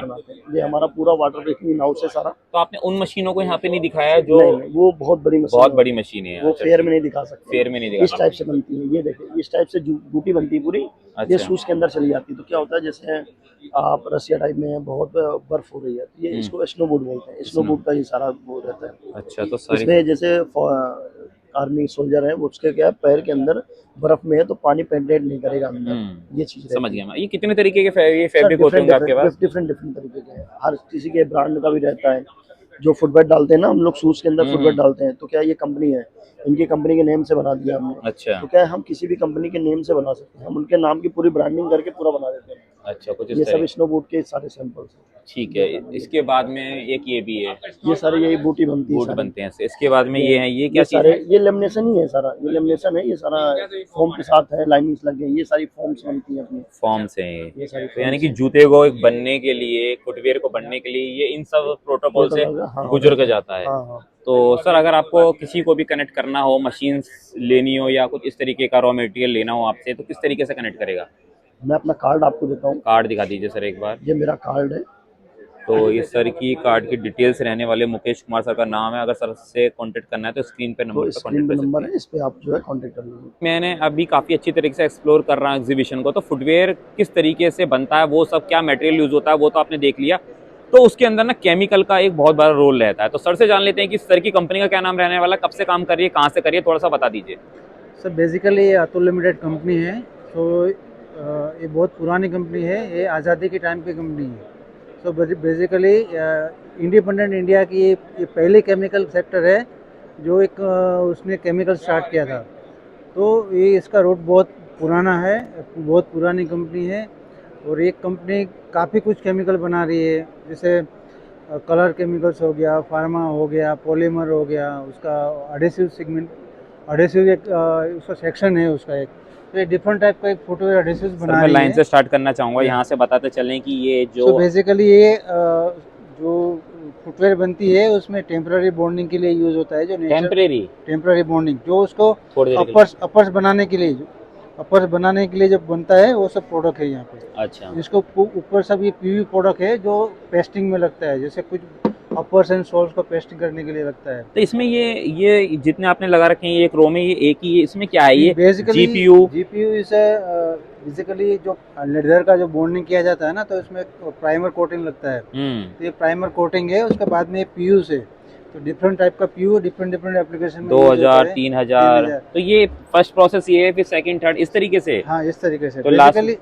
ये हमारा पूरा वाटर प्रूफिंग इन हाउस है सारा। तो आपने उन मशीनों को यहाँ पे नहीं दिखाया है जो? नहीं, वो बहुत बड़ी मशीन बहुत है। बड़ी मशीन है। वो अच्छा, फेयर में नहीं दिखा सकते। फेयर में नहीं दिखा इस टाइप से बनती है। ये देखिए, इस टाइप से बूटी बनती है पूरी। अच्छा। ये शूज के अंदर चली जाती है। तो क्या होता है, जैसे आप रसिया टाइप में बहुत बर्फ हो रही है, तो ये इसको स्नो बूट बोलते हैं। स्नो बूट का ये सारा वो रहता है। अच्छा, तो सारी इसमें जैसे आर्मी सोल्जर है, उसके क्या है, पैर के अंदर बर्फ में है तो पानी पेंट्रेट नहीं करेगा अंदर। ये चीज समझ गया मैं। ये कितने तरीके के ये फैब्रिक होते होंगे आपके पास? डिफरेंट तरीके के हैं। हर किसी के ब्रांड का भी रहता है। जो फुटवेयर डालते हैं ना हम लोग, शूज के अंदर फुटवेयर डालते हैं, तो क्या ये कंपनी है, इनकी कंपनी के नेम से बना दिया हमने। अच्छा। तो क्या है, हम किसी भी कंपनी के नेम से बना सकते हैं। हम उनके नाम की पूरी ब्रांडिंग करके पूरा बना देते हैं। अच्छा, कुछ ये इस सब तरह। स्नो बूट के सारे सैंपल्स हैं। ठीक है। इसके बाद में एक ये भी है, ये सारे यही बूटी बनती है बूट सारी। बनते हैं। इसके बाद में ये है, ये क्या चीज सारे है? ये लेमिनेशन ही है सारा। ये लेमिनेशन है, ये सारा फोम के साथ है, लाइनिंग्स लग गई। ये सारी फोम्स बनती हैं अपनी। फॉर्म्स हैं ये सारी तो यानी कि जूते को एक बनने के लिए, फुटवेयर को बनने के लिए ये इन सब प्रोटोकॉल से हाँ, गुजर के जाता है। हाँ, हाँ। तो सर, अगर आपको किसी को भी कनेक्ट करना हो, मशीन लेनी हो या कुछ इस तरीके का रॉ मटेरियल लेना हो आपसे, तो किस तरीके से कनेक्ट करेगा? मैं अपना कार्ड आपको देता हूँ। कार्ड दिखा दीजिए सर एक बार। ये मेरा कार्ड है। तो ये सर की कार्ड की डिटेल्स रहने वाले मुकेश कुमार सर का नाम है। अगर सर से कांटेक्ट करना है तो स्क्रीन पे नंबर तो पे स्क्रीन कांटेक्ट पे कर नंबर सकते है, इस पे आप जो है कांटेक्ट कर लीजिए। हैं। मैंने अभी काफ़ी अच्छी तरीके से एक्सप्लोर कर रहा हूँ एग्जीबिशन को। तो फुटवेयर किस तरीके से बनता है, वो सब क्या मटेरियल यूज़ होता है, वो तो आपने देख लिया। तो उसके अंदर ना केमिकल का एक बहुत बड़ा रोल रहता है। तो सर से जान लेते हैं कि सर की कंपनी का क्या नाम रहने वाला, कब से काम कर रही है, कहाँ से कर रही है, थोड़ा सा बता दीजिए। सर बेसिकली ये अतुल लिमिटेड कंपनी है। तो ये बहुत पुरानी कंपनी है। ये आज़ादी के टाइम की कंपनी है। सो बेसिकली इंडिपेंडेंट इंडिया की ये पहली केमिकल सेक्टर है जो एक उसने केमिकल स्टार्ट किया था। तो ये इसका रूट बहुत पुराना है, बहुत पुरानी कंपनी है। और एक कंपनी काफ़ी कुछ केमिकल बना रही है, जैसे कलर केमिकल्स हो गया, फार्मा हो गया, पॉलीमर हो गया, उसका एडेसिव सेगमेंट, एडेसिव एक उसका सेक्शन है उसका एक। तो ये डिफरेंट टाइप का एक फोटोवेयर एडेसिव सर बना मैं रही लाइन है। से स्टार्ट करना चाहूँगा, यहाँ से बताते चलें कि ये तो जो बेसिकली ये जो फुटवेयर बनती है उसमें टेम्पररी बॉन्डिंग के लिए यूज़ होता है। जो टेम्पररी बॉन्डिंग जो उसको थोड़ी देर के लिए। अपर्स बनाने के लिए, अपर्स बनाने के लिए जब बनता है वो सब प्रोडक्ट है यहाँ पे। अच्छा। इसको ऊपर सब ये पीवी प्रोडक्ट है जो पेस्टिंग में लगता है, जैसे कुछ अपर्स एंड सोल्स को पेस्टिंग करने के लिए लगता है। तो इसमें ये जितने आपने लगा रखे हैं, ये एक रो में ये एक ही, इसमें क्या है, ये बेसिकली जीपीयू इसे बेसिकली जो लेदर का जो बॉन्डिंग किया जाता है ना, तो इसमें प्राइमर कोटिंग लगता है। तो ये प्राइमर कोटिंग है, उसके बाद में पीयू से तो डिफरेंट टाइप का पीयू डिफरेंट एप्लीकेशन में 2000 3000। तो ये फर्स्ट प्रोसेस ये है, फिर सेकंड थर्ड इस तरीके से। हाँ, इस तरीके से। तो बेसिकली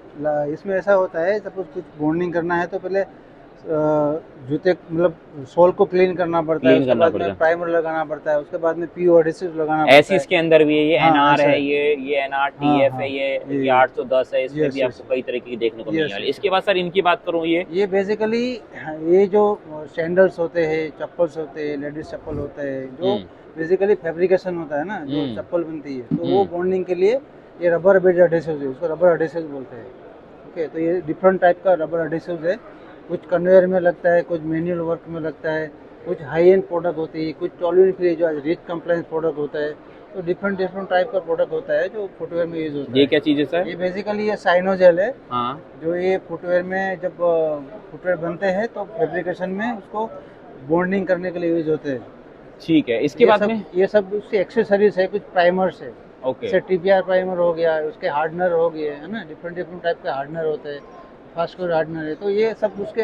इसमें ऐसा होता है, सपोज कुछ बॉन्डिंग करना है तो पहले जूते मतलब सोल को क्लीन करना पड़ता है, Clean उसके करना बाद पड़ता में है। प्राइमर लगाना पड़ता है, उसके बाद में पीओ एडिसिव लगाना पड़ता ऐसे है। इसके अंदर भी है, ये हाँ, एनआर ऐसा है, है। ये एनआर हाँ, टीएफ हाँ, है, ये ये 810 है, इसमें यस भी यस आपको कई तरीके की देखने को यस मिलने वाली है। यस। इसके बाद सर इनकी बात करूँ, ये बेसिकली ये जो सैंडल्स होते हैं, चप्पल्स होते हैं, लेडीज चप्पल होते हैं, जो हम्म बेसिकली फैब्रिकेशन होता है ना, जो हम्म चप्पल बनती है, तो वो बॉन्डिंग के लिए ये रबर बेस्ड एडिसिव है, उसको रबर एडिसिव बोलते हैं। ओके, तो ये डिफरेंट टाइप का रबर एडिसिव है, कुछ कन्वेयर में लगता है, कुछ मैनुअल वर्क में लगता है, कुछ हाई एंड प्रोडक्ट होती है, कुछ टॉलरेंस फ्री जो रिच कंप्लायंस प्रोडक्ट होता है। तो डिफरेंट डिफरेंट टाइप का प्रोडक्ट होता है जो फुटवेयर में यूज होता ये है। क्या चीज़ है सर? ये बेसिकली ये साइनोजेल है, हाँ जो ये फुटवेयर में जब फुटवेयर बनते हैं तो फैब्रिकेशन में उसको बॉन्डिंग करने के लिए यूज होते हैं। ठीक है। इसके बाद में ये सब उसकी एक्सेसरीज है, कुछ प्राइमर्स है, ओके, जैसे टीपीआर प्राइमर हो गया, उसके हार्डनर हो गए, है ना, डिफरेंट डिफरेंट टाइप के हार्डनर होते हैं, फास्ट कोर हार्डनर है, तो ये सब उसके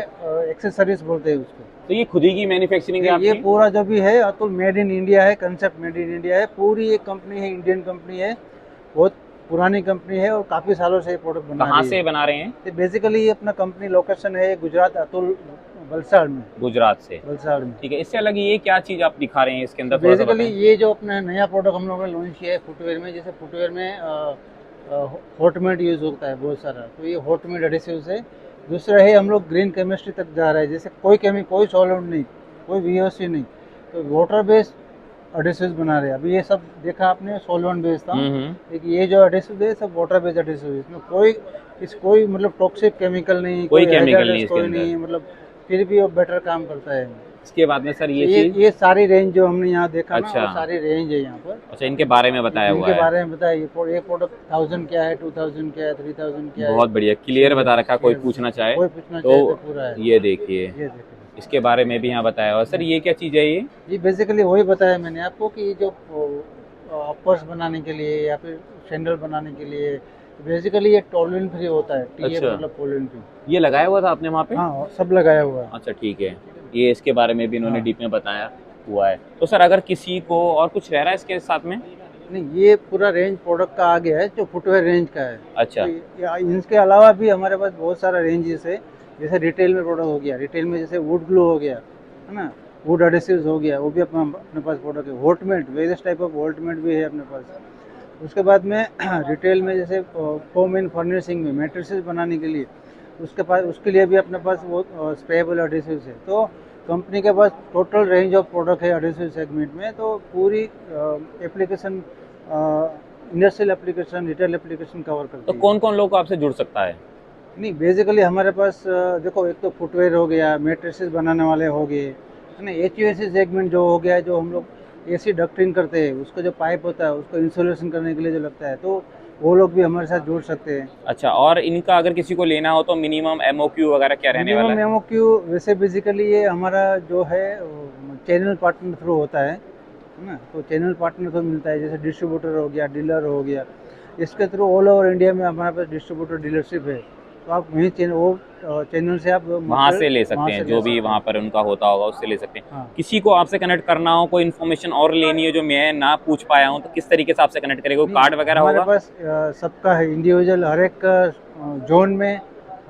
एक्सेसरीज बोलते हैं उसको। तो ये खुद ही की मैन्युफैक्चरिंग है ये आपकी? पूरा जो भी है अतुल मेड इन इंडिया है, कंसेप्ट मेड इन इंडिया है, पूरी एक कंपनी है, इंडियन कंपनी है, बहुत पुरानी कंपनी है और काफ़ी सालों से ये प्रोडक्ट बना कहाँ रही से है। बना रहे हैं? तो बेसिकली ये अपना कंपनी लोकेशन है गुजरात, अतुल वलसाड़ में, गुजरात से। वलसाड़ में। ठीक है। इससे अलग ये क्या चीज़ आप दिखा रहे हैं इसके अंदर, थोड़ा सा बेसिकली बताएं। ये जो अपना नया प्रोडक्ट हम लोगों ने लॉन्च किया है फुटवेयर में, जैसे फुटवेयर में हॉटमेड यूज़ होता है बहुत सारा, तो ये हॉटमेड एडिसिव्स है। दूसरा है हम लोग ग्रीन केमिस्ट्री तक जा रहे हैं, जैसे कोई सॉल्वेंट नहीं, कोई वीओसी नहीं, तो वाटर बेस्ड एडिसिव्स बना रहे हैं। अभी ये सब देखा आपने सॉल्वेंट बेस्ड था, लेकिन ये जो एडिसिव है सब वाटर बेस्ड एडिसिव है, इसमें कोई मतलब टॉक्सिक केमिकल नहीं, कोई chemical hazardous नहीं इसके कोई अंदर। नहीं, मतलब फिर भी वो बेटर काम करता है। इसके बाद में सर ये ये चीज़, ये सारी रेंज जो हमने यहाँ देखा ना, अच्छा। वो सारी रेंज है यहाँ पर। अच्छा, इनके बारे में बताया हुआ इनके है। बारे में बताया, ये प्रोडक्ट 1000 क्या है, 2000 क्या है, 3000 क्या है। बहुत बढ़िया, क्लियर बता रखा, कोई पूछना चाहे कोई पूछना चाहे तो तो पूरा है। ये देखिए, ये देखिए, इसके बारे में भी यहाँ बताया हुआ। सर ये क्या चीज़ है ये? ये बेसिकली वही बताया मैंने आपको कि ये जो अपर्स बनाने के लिए या फिर सैंडल बनाने के लिए, बेसिकली ये टॉलरेंट फ्री होता है, टीए अच्छा। मतलब टॉलरेंट फ्री। ये लगाया हुआ था आपने वहाँ पे? हाँ, सब लगाया हुआ है। अच्छा ठीक है, ये इसके बारे में भी इन्होंने हाँ। डीप में बताया हुआ है। तो सर अगर किसी को और कुछ रह रहा है इसके साथ में? नहीं, ये पूरा रेंज प्रोडक्ट का आ गया है जो फुटवेयर रेंज का है। अच्छा। तो इनके अलावा भी हमारे पास बहुत सारा रेंजेस है, जैसे रिटेल में प्रोडक्ट हो गया, रिटेल में जैसे वुड ग्लू हो गया, है ना, वुड एडिसिव्स हो गया, वो भी अपने पास प्रोडक्ट है। वोल्टमेट, वेरियस टाइप ऑफ वोल्टमेट भी है अपने पास। उसके बाद में रिटेल में जैसे फोम इन फर्निशिंग में मैट्रिसेस बनाने के लिए, उसके लिए भी अपने पास वो स्प्रेबल एडिसिव्स है। तो कंपनी के पास टोटल रेंज ऑफ प्रोडक्ट है एडिसिव सेगमेंट में, तो पूरी application, industrial application, retail application cover करती तो है। कौन कौन लोग आपसे जुड़ सकता है? नहीं, बेसिकली हमारे पास देखो, एक तो फुटवेयर हो गया, मैट्रेसेस बनाने वाले हो गए, है ना, एचयूएसी सेगमेंट जो हो गया, जो हम लोग एसी डक्टिंग करते हैं, उसका जो पाइप होता है उसको इंसुलेशन करने के लिए जो लगता है, तो वो लोग भी हमारे साथ जुड़ सकते हैं। अच्छा, और इनका अगर किसी को लेना हो तो मिनिमम एमओक्यू वगैरह क्या रहने वाला मिनिमम है? एमओक्यू वैसे बेसिकली ये हमारा जो है चैनल पार्टनर थ्रू होता है ना, तो चैनल पार्टनर थ्रू मिलता है, जैसे डिस्ट्रीब्यूटर हो गया, डीलर हो गया, इसके थ्रू ऑल ओवर इंडिया में हमारे पास डिस्ट्रीब्यूटर डीलरशिप है, तो आप वहीं चैनल से आप वहाँ से ले सकते हैं, जो भी वहाँ पर उनका होता होगा उससे ले सकते हैं। हाँ। किसी को आपसे कनेक्ट करना हो, कोई इन्फॉर्मेशन और लेनी है जो मैं ना पूछ पाया हूँ, तो किस तरीके से आपसे कनेक्ट करेगा? कोई कार्ड वगैरह हमारे होगा? पास सबका है इंडिविजुअल, हर एक जोन में,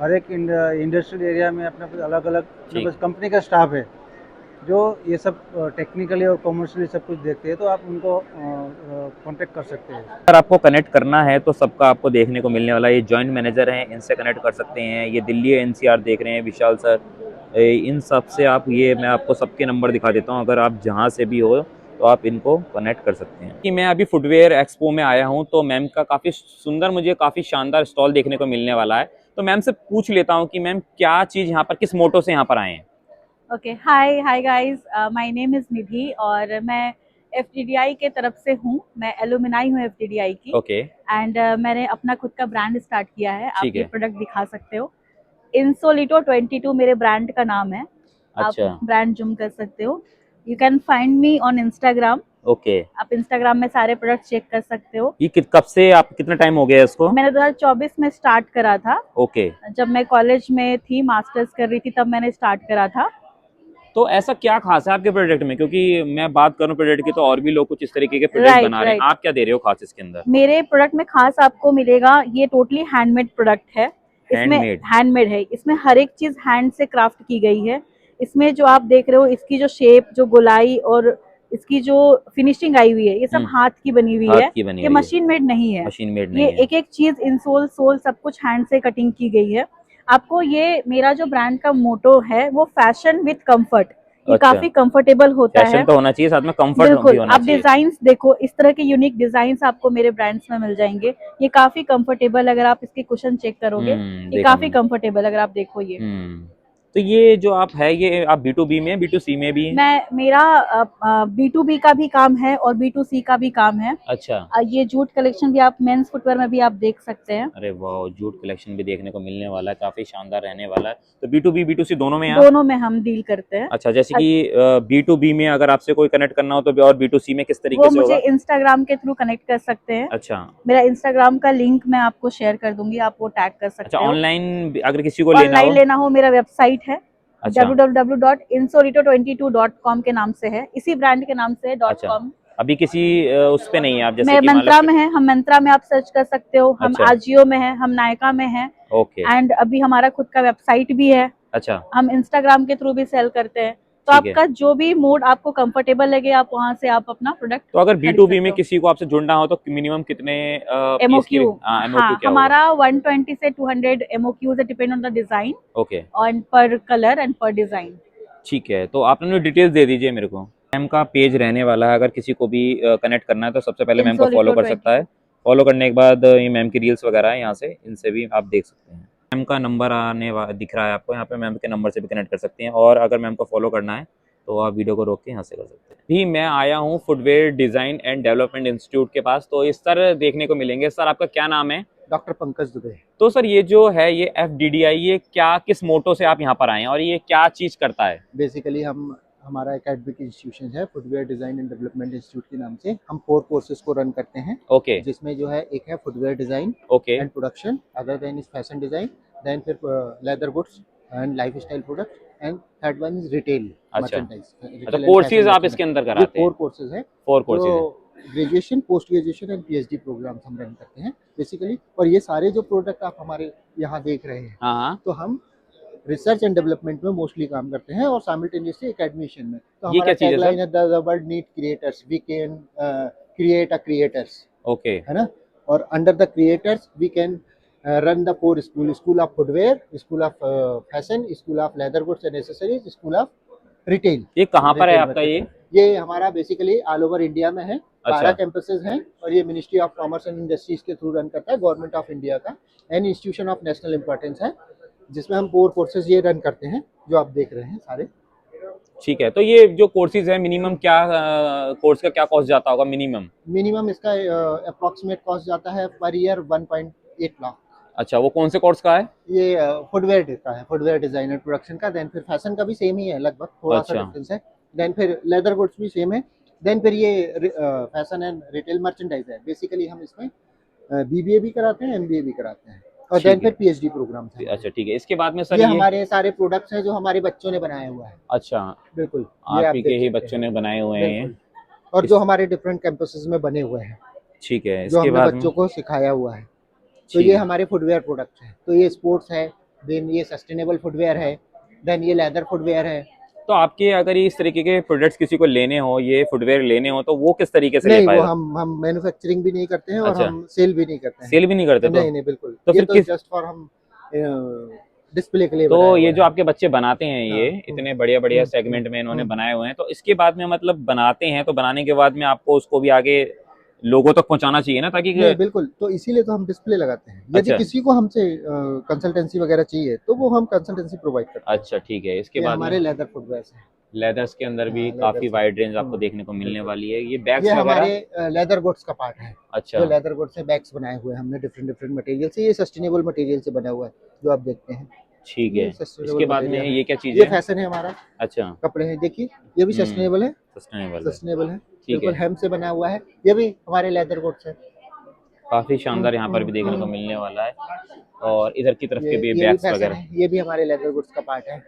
हर एक इंडस्ट्रियल एरिया में अपने पास अलग अलग अपने पास कंपनी का स्टाफ है जो ये सब टेक्निकली और कॉमर्शियली सब कुछ देखते हैं, तो आप उनको कांटेक्ट कर सकते हैं। अगर आपको कनेक्ट करना है तो सबका आपको देखने को मिलने वाला है। ये जॉइंट मैनेजर हैं, इनसे कनेक्ट कर सकते हैं। ये दिल्ली एनसीआर देख रहे हैं, विशाल सर, इन सब से आप, ये मैं आपको सबके नंबर दिखा देता हूँ, अगर आप जहाँ से भी हो तो आप इनको कनेक्ट कर सकते हैं। कि मैं अभी फुटवेयर एक्सपो में आया हूँ, तो मैम का काफ़ी सुंदर, मुझे काफ़ी शानदार स्टॉल देखने को मिलने वाला है। तो मैम से पूछ लेता हूँ कि मैम क्या चीज़ यहाँ पर, किस मोटो से यहाँ पर आए हैं? Okay, hi guys, my name is Nidhi और मैं एफटीडीआई के तरफ से हूँ। मैं एलुमनाई हूँ एफटीडीआई की। ओके। एंड मैंने अपना खुद का ब्रांड स्टार्ट किया है। आप ठीक ये है। प्रोडक्ट दिखा सकते हो। इंसोलिटो 22 मेरे ब्रांड का नाम है। अच्छा। आप ब्रांड जूम कर सकते हो। You can find me on Instagram. Okay. आप इंस्टाग्राम में सारे प्रोडक्ट चेक कर सकते हो। ये कब से, आप कितना टाइम हो गया इसको? मैंने 2024 में स्टार्ट करा था। ओके। जब मैं कॉलेज में थी, मास्टर्स कर रही थी, तब मैंने स्टार्ट करा था। तो ऐसा क्या खास है आपके प्रोडक्ट में? क्योंकि मैं बात करूं प्रोडक्ट की तो और भी लोग कुछ इस तरीके के प्रोडक्ट बना रहे हैं, आप क्या दे रहे हो खास इसके अंदर? मेरे प्रोडक्ट में खास आपको मिलेगा, ये टोटली हैंडमेड प्रोडक्ट है। इसमें हैंडमेड। हैंडमेड है, इसमें हर एक चीज हैंड से क्राफ्ट की गई है। इसमें जो आप देख रहे हो, इसकी जो शेप, जो गोलाई और इसकी जो फिनिशिंग आई हुई है, ये सब हाथ की बनी हुई हाथ है। की बनी ये हुई है, मशीन मेड नहीं है। मशीन मेड ये नहीं है। एक एक चीज, इंसोल, सोल, सब कुछ हैंड से कटिंग की गई है। आपको ये मेरा जो ब्रांड का मोटो है वो फैशन विद कंफर्ट, ये अच्छा। काफी कंफर्टेबल होता है। फैशन तो होना चाहिए, साथ में कंफर्ट भी बिल्कुल, होना आप चाहिए। डिजाइन्स देखो, इस तरह के यूनिक डिजाइन्स आपको मेरे ब्रांड्स में मिल जाएंगे। ये काफी कंफर्टेबल, अगर आप इसकी कुशन चेक करोगे, ये देखा काफी मैंने। कंफर्टेबल, अगर आप देखो ये। तो ये जो आप है, ये आप B2B में, B2C में भी? मेरा B2B का भी काम है और B2C का भी काम है। अच्छा। ये जूट कलेक्शन भी आप मेंस फुटवेयर में भी आप देख सकते हैं। अरे वाह, जूट कलेक्शन भी देखने को मिलने वाला है, काफी शानदार रहने वाला है। तो B2B B2C दोनों में आप? दोनों में हम डील करते हैं। अच्छा, जैसे कि B2B में अगर आपसे कोई कनेक्ट करना हो तो, और B2C में किस तरीके वो से मुझे होगा? इंस्टाग्राम के थ्रू कनेक्ट कर सकते हैं। अच्छा। मेरा इंस्टाग्राम का लिंक मैं आपको शेयर कर दूंगी, आप वो टैग कर सकते अच्छा, हो। ऑनलाइन अगर किसी को लेना ऑनलाइन हो? लेना हो, मेरा वेबसाइट है अच्छा। www.insorito22.com के नाम से है, इसी ब्रांड के नाम से है अच्छा, .com। अभी किसी उस पे नहीं है आप, जैसे मैं कि मान लो मंत्रा में है, हम मंत्रा में आप सर्च कर सकते हो, हम अच्छा। आजियो में है, हम नायका में है, ओके। एंड अभी हमारा खुद का वेबसाइट भी है। अच्छा, हम इंस्टाग्राम के थ्रू भी सेल करते हैं। तो ठीक है। आपका जो भी मोड आपको कंफर्टेबल लगे, आप वहां से आप अपना प्रोडक्ट तो अगर खरीद B2B सकते में हो। किसी को आपसे जुड़ना हो तो मिनिमम कितने पीस की? MOQ, MOQ हाँ, क्या होगा? हमारा 120 से 200 MOQs है, depend on the design okay, और पर कलर एंड पर डिजाइन। ठीक है। तो आपने डिटेल्स दे दीजिए मेरे को। मैम का पेज रहने वाला है, अगर किसी को भी कनेक्ट करना है तो सबसे पहले मैम को फॉलो कर सकता है। फॉलो करने के बाद ये मैम की रील्स वगैरह है, यहाँ से इनसे भी आप देख सकते हैं। मैम का नंबर दिख रहा है आपको यहाँ पे, मैम के नंबर से भी कनेक्ट कर सकते हैं। और अगर मैम को फॉलो करना है तो आप वीडियो को रोक के यहाँ से कर सकते हैं। भी मैं आया हूँ footwear design and development institute के पास, तो इस तरह देखने को मिलेंगे। सर, आपका क्या नाम है? डॉक्टर पंकज दुबे। तो सर, ये जो है ये FDDI, ये क्या, किस मोटो से आप यहाँ पर आए हैं और ये क्या चीज़ करता है? बेसिकली हमारा एकेडमिक इंस्टीट्यूशन है footwear design and development institute के नाम से। हम 4 कोर्सेज को रन करते हैं। ओके। जिसमें जो है एक है footwear design okay. And production, other than is fashion design, then फिर leather goods and lifestyle product, and third one is retail अच्छा। मर्चेंडाइज। अच्छा, कोर्सेज आप इसके अंदर कराते हैं? 4 कोर्सेज है। 4 कोर्सेज है। Graduation, post graduation and PhD programmes हम रन करते हैं बेसिकली। और ये सारे जो प्रोडक्ट आप हमारे यहाँ देख रहे हैं, हाँ, तो हम रिसर्च एंड डेवलपमेंट में मोस्टली काम करते हैं और साइमल्टेनियसली एकेडमिशन में। तो ये हमारा क्या चीज़ है टैगलाइन सर? है the world need creators, we can create a creators, okay. है ना। और under the creators we can run the 4 school, school of footwear, school of fashion, school of leather goods and accessories, school of retail. ये कहाँ पर है आपका ये हमारा बेसिकली ऑल ओवर इंडिया में है। 12 अच्छा। कैंपसेस हैं और ये ministry of commerce and industries के थ्रू रन करता है, गवर्नमेंट ऑफ इंडिया का, and institution of national importance है, जिसमें हम 4 कोर्सेज ये रन करते हैं जो आप देख रहे हैं सारे। ठीक है। तो ये जो कोर्सेज है, मिनिमम क्या कोर्स का क्या कॉस्ट जाता होगा मिनिमम? इसका अप्रोक्सीमेट कॉस्ट जाता है पर ईयर 1.8 लाख। अच्छा, वो कौन से कोर्स का है? ये फुटवेयर का है, फुटवेयर डिजाइन एंड प्रोडक्शन का। देन फिर फैशन का भी सेम ही है लगभग, थोड़ा सा अच्छा। डिफरेंस है। देन फिर लेदर गुड्स भी सेम है। देन फिर ये फैशन एंड रिटेल मर्चेंडाइज है। बेसिकली हम इसमें BBA भी कराते हैं, MBA भी कराते हैं, और देन ठीक है। फिर PhD प्रोग्राम है। अच्छा, ठीक है। इसके बाद में सर ये हमारे सारे प्रोडक्ट्स हैं जो हमारे बच्चों ने बनाए हुआ है। अच्छा, बिल्कुल, ये आप आप ही देख के ही सकते बच्चों हैं। ने बनाए हुए हैं ये? बिल्कुल। और जो हमारे डिफरेंट कैंपसेस में बने हुए हैं, ठीक है। जो इसके हमने बाद बच्चों में को सिखाया हुआ है। तो ठीक ये है। हमारे फुटवेयर प्रोडक्ट्स हैं। तो ये स्पोर्ट्स है, देन ये सस्टेनेबल फुटवेयर है, देन ये लेदर फुटवेयर है। तो आपके अगर इस तरीके के प्रोडक्ट्स किसी को लेने हो, ये फुटवेयर लेने हो, तो वो किस तरीके से ले नहीं, वो पाएगा? हम मैन्युफैक्चरिंग भी नहीं करते हैं और अच्छा। हम सेल भी नहीं करते हैं। सेल भी नहीं करते? तो नहीं, बिल्कुल। तो ये फिर तो किस, जस्ट फॉर हम डिस्प्ले के लिए तो बनाया हुआ ये है। जो आपके बच्चे बनाते हैं, ये हाँ, इतने बढ़िया बढ़िया सेगमेंट में इन्होंने बनाए हुए हैं, तो इसके बाद में मतलब बनाते हैं, तो बनाने के बाद में आपको उसको भी आगे लोगों तक पहुंचाना चाहिए ना, ताकि नहीं, बिल्कुल। तो इसीलिए तो हम डिस्प्ले लगाते हैं। यदि अच्छा। किसी को हमसे कंसल्टेंसी वगैरह चाहिए तो वो हम कंसल्टेंसी प्रोवाइड करते हैं। अच्छा, ठीक है। इसके ये बाद हमारे में लेदर फुटवेयर हैं। लेदर्स के अंदर भी हाँ, काफी लेदर्स। वाइड रेंज आपको देखने को मिलने वाली है। ये बैग्स ये वगैरह? हमारे लेदर गुड्स का पार्ट है। अच्छा, जो लेदर गुड्स से बैग्स बनाए हुए हैं हमने डिफरेंट डिफरेंट मटेरियल से। ये सस्टेनेबल मटेरियल से बना हुआ है जो आप देखते हैं। ठीक है। ये sustainable इसके बाद में material है। ये क्या चीज ये है? फैशन है हमारा, अच्छा, कपड़े हैं, देखिए ये भी सस्टेनेबल है। सस्टेनेबल है, बिल्कुल है। हेम्प से बना हुआ है। ये भी हमारे लेदर गुड्स है। काफी शानदार यहाँ पर भी देखने को मिलने वाला है। और इधर की तरफ के भी ये भी बैग्स फैशन वगैरह है, ये भी हमारे लेदर गुड्स का पार्ट है।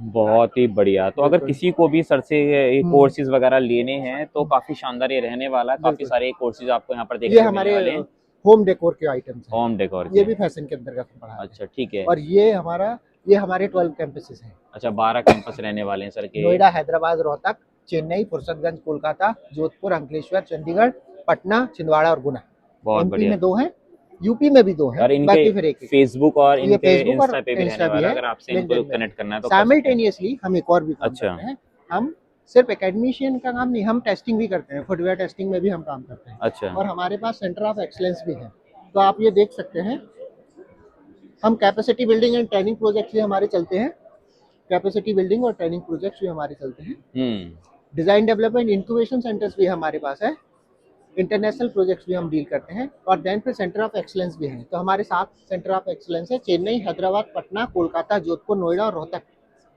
बहुत ही बढ़िया। तो अगर बिल्कुल। किसी को भी सर से ये कोर्सेज वगैरह लेने हैं तो काफी शानदार ये रहने वाला है। काफी बिल्कुल। सारे कोर्सेज आपको यहाँ पर ये देखने को हमारे मिलने वाले हैं। होम डेकोर के आइटम्स हैं। होम डेकोर ये भी फैशन के अंतर्गत पड़ा है। अच्छा ठीक है। और ये हमारे 12 कैंपसेस हैं। अच्छा 12 कैंपस रहने वाले हैं सर के। नोएडा, हैदराबाद, रोहतक, चेन्नई, फुर्सतगंज, कोलकाता, जोधपुर, अंकलेश्वर, चंडीगढ़, पटना, छिंदवाड़ा और गुना। बहुत एमपी बढ़िया। में 2 हैं, यूपी में भी 2 हैं, और बाकी फिर इनके एक फेसबुक और ये इनके Facebook और इंस्टा पे भी इंस्टा रहने भी वाला है, है, अगर आपसे इनको LinkedIn में। कनेक्ट करना है तो कर सकते हैं। साइमल्टेनियसली हम एक और भी काम अच्छा। करते हैं। हम सिर्फ एकेडमिशियन का काम नहीं, हम टेस्टिंग भी करते हैं, फुटवेयर टेस्टिंग में भी हम काम करते हैं। अच्छा और हमारे पास सेंटर ऑफ एक्सलेंस भी है। तो आप ये देख सकते हैं, हम capacity building and training projects भी हमारे चलते हैं। कैपेसिटी बिल्डिंग और ट्रेनिंग प्रोजेक्ट्स भी हमारे चलते हैं। डिजाइन डेवलपमेंट इंक्यूबेशन सेंटर्स भी हमारे पास है। इंटरनेशनल प्रोजेक्ट्स भी हम डील करते हैं। और देन फिर सेंटर ऑफ एक्सलेंस भी है। तो हमारे 7 सेंटर ऑफ एक्सलेंस है, चेन्नई, हैदराबाद, पटना, कोलकाता, जोधपुर, नोएडा और रोहतक।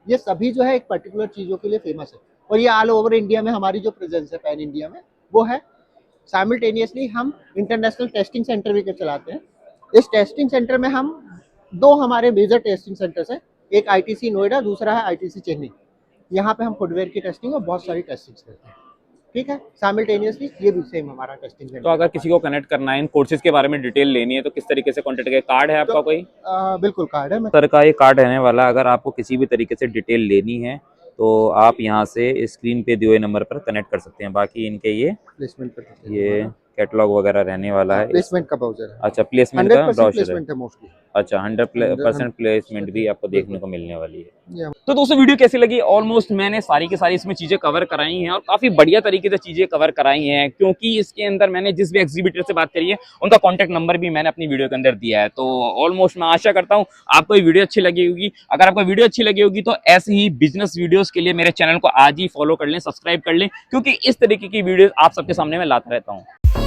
ये सभी जो है एक पर्टिकुलर चीज़ों के लिए फेमस है। और ये ऑल ओवर इंडिया में हमारी जो प्रेजेंस है पैन इंडिया में वो है। साइमल्टेनियसली हम इंटरनेशनल टेस्टिंग सेंटर भी चलाते हैं। इस टेस्टिंग सेंटर में हम 2 हमारे मेजर टेस्टिंग सेंटर्स हैं, एक आईटीसी नोएडा, दूसरा है आईटीसी चेन्नई। यहाँ पे हम फुटवेयर की टेस्टिंग और बहुत सारी टेस्टिंग करते हैं। ठीक है, साइमल्टेनियसली ये भी सेम हमारा टेस्टिंग सेंटर। तो अगर किसी को कनेक्ट करना है, इन कोर्सेज के बारे में डिटेल लेनी है तो किस तरीके से कॉन्टेक्ट करें? कार्ड है आपका कोई? बिल्कुल कार्ड है। सर का ये कार्ड रहने वाला है। अगर आपको किसी भी तरीके से डिटेल लेनी है तो आप यहाँ से स्क्रीन पे दिए हुए नंबर पर कनेक्ट कर सकते हैं। बाकी इनके ये प्लेसमेंट पर ये कैटलॉग वगैरह रहने वाला है। प्लेसमेंट का ब्राउजर है। अच्छा प्लेसमेंट का 100% ब्राउजर है। प्लेसमेंट है मोस्टली। अच्छा 100% प्लेसमेंट भी आपको देखने को मिलने वाली है। Yeah. तो दोस्तों वीडियो कैसी लगी? ऑलमोस्ट मैंने सारी की सारी इसमें चीजें कवर कराई हैं और काफी बढ़िया तरीके से चीजें कवर कराई हैं, क्योंकि इसके अंदर मैंने जिस भी एग्जीबिटर से बात करी है उनका कॉन्टैक्ट नंबर भी मैंने अपनी वीडियो के अंदर दिया है। तो ऑलमोस्ट मैं आशा करता हूँ आपको ये वीडियो अच्छी लगी होगी। अगर आपको वीडियो अच्छी लगी होगी तो ऐसे ही बिजनेस वीडियोस के लिए मेरे चैनल को आज ही फॉलो कर लें, सब्सक्राइब कर लें, क्योंकि इस तरीके की वीडियो आप सबके सामने मैं लाता रहता हूँ।